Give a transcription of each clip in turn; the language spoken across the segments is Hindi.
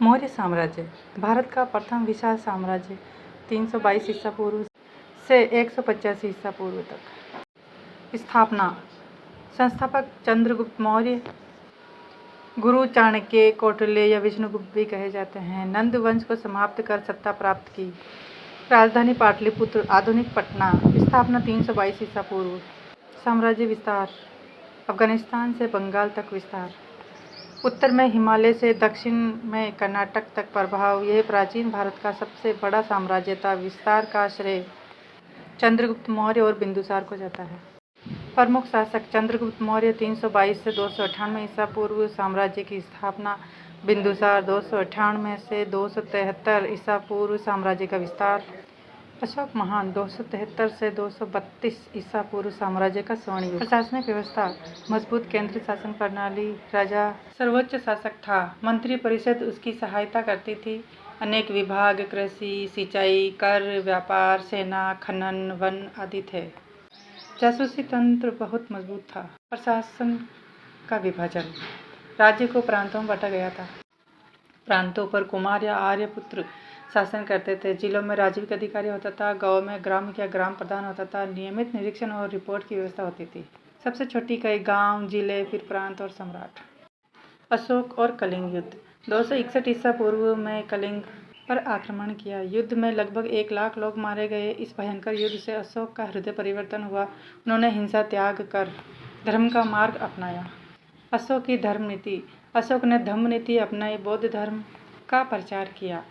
मौर्य साम्राज्य भारत का प्रथम विशाल साम्राज्य 322 ईसा पूर्व से 185 ईसा पूर्व तक। स्थापना संस्थापक चंद्रगुप्त मौर्य, गुरु चाणक्य, कौटिल्य या विष्णुगुप्त भी कहे जाते हैं। नंद वंश को समाप्त कर सत्ता प्राप्त की। राजधानी पाटलिपुत्र, आधुनिक पटना। स्थापना 322 ईसा पूर्व। साम्राज्य विस्तार अफगानिस्तान से बंगाल तक विस्तार, उत्तर में हिमालय से दक्षिण में कर्नाटक तक प्रभाव। यह प्राचीन भारत का सबसे बड़ा साम्राज्य था। विस्तार का श्रेय चंद्रगुप्त मौर्य और बिंदुसार को जाता है। प्रमुख शासक चंद्रगुप्त मौर्य 322 से 298 ईसा पूर्व। साम्राज्य की स्थापना बिंदुसार 298 से 273 ईसा पूर्व। साम्राज्य का विस्तार अशोक महान 273 से 232 ईसा पूर्व। साम्राज्य का स्वर्ण युग। प्रशासनिक व्यवस्था मजबूत केंद्रीय शासन प्रणाली। राजा सर्वोच्च शासक था। मंत्री परिषद उसकी सहायता करती थी। अनेक विभाग कृषि, सिंचाई, कर, व्यापार, सेना, खनन, वन आदि थे। जासूसी तंत्र बहुत मजबूत था। प्रशासन का विभाजन राज्य को प्रांतों में बांटा गया था। प्रांतों पर कुमार या आर्य पुत्र शासन करते थे। जिलों में राजविक अधिकारी होता था। गाँव में ग्राम या ग्राम प्रधान होता था। नियमित निरीक्षण और रिपोर्ट की व्यवस्था होती थी। सबसे छोटी कई गांव, जिले, फिर प्रांत और सम्राट। अशोक और कलिंग युद्ध 261 ईसा पूर्व में कलिंग पर आक्रमण किया। युद्ध में लगभग 1 लाख लोग मारे गए। इस भयंकर युद्ध से अशोक का हृदय परिवर्तन हुआ। उन्होंने हिंसा त्याग कर धर्म का मार्ग अपनाया। अशोक की धर्म नीति। अशोक ने धम्म नीति अपनाई, बौद्ध धर्म का प्रचार किया।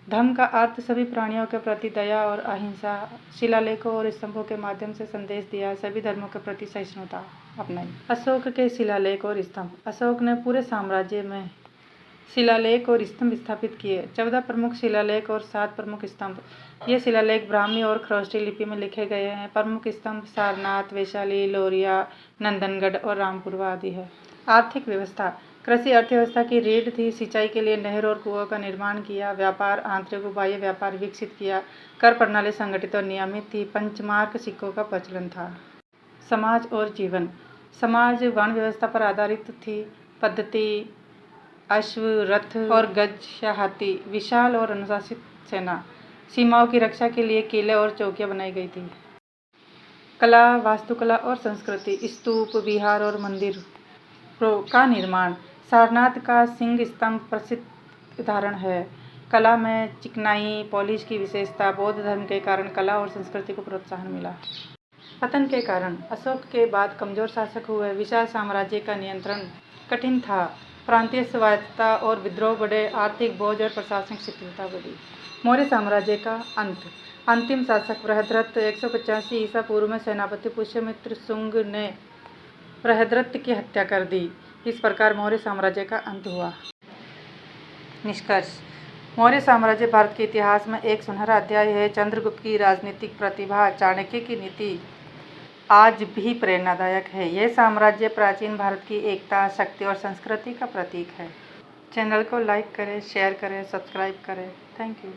धम्म का अर्थ सभी प्राणियों के प्रति दया और अहिंसा। शिलालेखों और स्तंभों के माध्यम से संदेश दिया। सभी धर्मों के प्रति सहिष्णुता अपनाई। अशोक के शिलालेख और स्तंभ। अशोक ने पूरे साम्राज्य में शिलालेख और स्तंभ स्थापित किए। 14 प्रमुख शिलालेख और 7 प्रमुख स्तंभ। ये शिलालेख ब्राह्मी और खरोष्टी लिपि में लिखे गए हैं। प्रमुख स्तंभ सारनाथ, वैशाली, लौरिया, नंदनगढ़ और रामपुरवा आदि है। आर्थिक व्यवस्था कृषि अर्थव्यवस्था की रीढ़ थी। सिंचाई के लिए नहर और कुओं का निर्माण किया। व्यापार आंतरिक व बाह्य व्यापार विकसित किया। कर प्रणाली संगठित और नियमित थी। पंचमार्क सिक्कों का प्रचलन था। समाज और जीवन। समाज वर्ण व्यवस्था पर आधारित थी। पद्धति अश्व, रथ और गज या हाथी। विशाल और अनुशासित सेना। सीमाओं की रक्षा के लिए किले और चौकियां बनाई गई थी। कला, वास्तुकला और संस्कृति। स्तूप, विहार और मंदिर का निर्माण। सारनाथ का सिंह स्तंभ प्रसिद्ध उदाहरण है। कला में चिकनाई, पॉलिश की विशेषता। बौद्ध धर्म के कारण कला और संस्कृति को प्रोत्साहन मिला। पतन के कारण अशोक के बाद कमजोर शासक हुए। विशाल साम्राज्य का नियंत्रण कठिन था। प्रांतीय स्वायत्तता और विद्रोह बढ़े। आर्थिक बोझ और प्रशासनिक शिथिलता बढ़ी। मौर्य साम्राज्य का अंत। अंतिम शासक बृहद्रथ 185 ईसा पूर्व में सेनापति पुष्यमित्र शुंग ने बृहद्रथ की हत्या कर दी। इस प्रकार मौर्य साम्राज्य का अंत हुआ। निष्कर्ष मौर्य साम्राज्य भारत के इतिहास में एक सुनहरा अध्याय है। चंद्रगुप्त की राजनीतिक प्रतिभा, चाणक्य की नीति आज भी प्रेरणादायक है। यह साम्राज्य प्राचीन भारत की एकता, शक्ति और संस्कृति का प्रतीक है। चैनल को लाइक करें, शेयर करें, सब्सक्राइब करें। Thank you.